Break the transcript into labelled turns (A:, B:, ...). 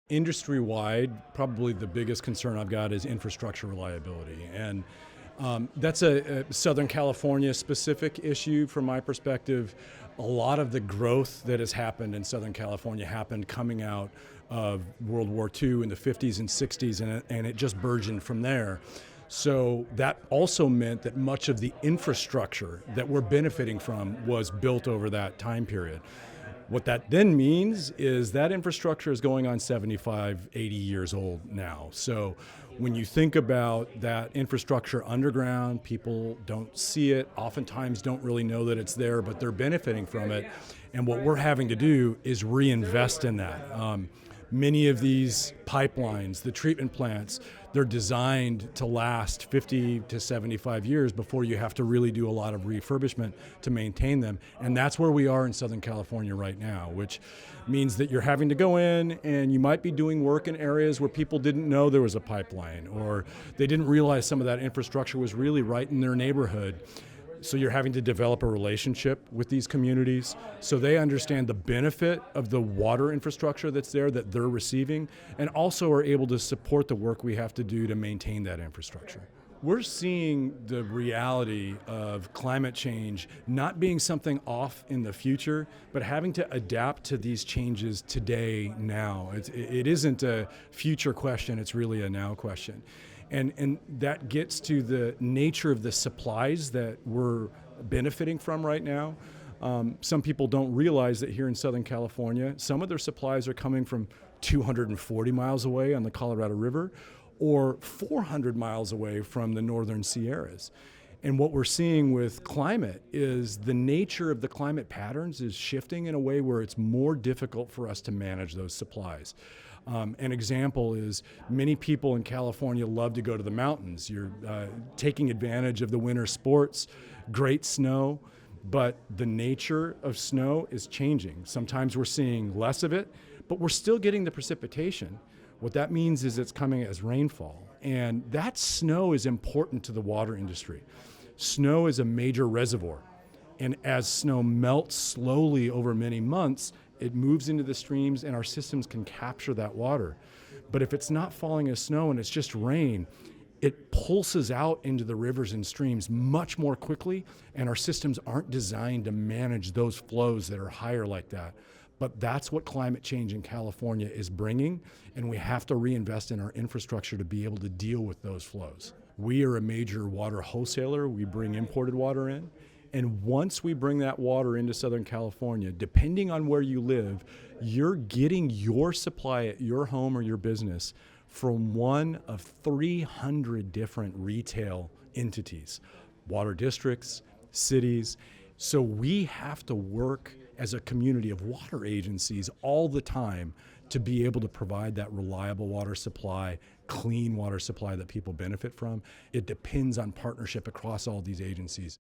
A: Industry-wide, probably the biggest concern I've got is infrastructure reliability. And that's a Southern California specific issue from my perspective. A lot of the growth that has happened in Southern California happened coming out of World War II in the 50s and 60s, and it just burgeoned from there. So that also meant that much of the infrastructure that we're benefiting from was built over that time period. What that then means is that infrastructure is going on 75, 80 years old now. So when you think about that infrastructure underground, people don't see it, oftentimes don't really know that it's there, but they're benefiting from it. And what we're having to do is reinvest in that. Many of these pipelines, the treatment plants, they're designed to last 50 to 75 years before you have to really do a lot of refurbishment to maintain them. And that's where we are in Southern California right now, which means that you're having to go in and you might be doing work in areas where people didn't know there was a pipeline, or they didn't realize some of that infrastructure was really right in their neighborhood. So you're having to develop a relationship with these communities so they understand the benefit of the water infrastructure that's there that they're receiving, and also are able to support the work we have to do to maintain that infrastructure. We're seeing the reality of climate change not being something off in the future, but having to adapt to these changes today, now. It isn't a future question, it's really a now question. And that gets to the nature of the supplies that we're benefiting from right now. Some people don't realize that here in Southern California, some of their supplies are coming from 240 miles away on the Colorado River, or 400 miles away from the northern Sierras. And what we're seeing with climate is the nature of the climate patterns is shifting in a way where it's more difficult for us to manage those supplies. An example is many people in California love to go to the mountains. You're taking advantage of the winter sports, great snow, but the nature of snow is changing. Sometimes we're seeing less of it, but we're still getting the precipitation. What that means is it's coming as rainfall, and that snow is important to the water industry. Snow is a major reservoir, and as snow melts slowly over many months, it moves into the streams and our systems can capture that water. But if it's not falling as snow and it's just rain, it pulses out into the rivers and streams much more quickly, and our systems aren't designed to manage those flows that are higher like that. But that's what climate change in California is bringing, and we have to reinvest in our infrastructure to be able to deal with those flows. We are a major water wholesaler. We bring imported water in. And once we bring that water into Southern California, depending on where you live, you're getting your supply at your home or your business from one of 300 different retail entities, water districts, cities. So we have to work as a community of water agencies all the time to be able to provide that reliable water supply, clean water supply that people benefit from. It depends on partnership across all these agencies.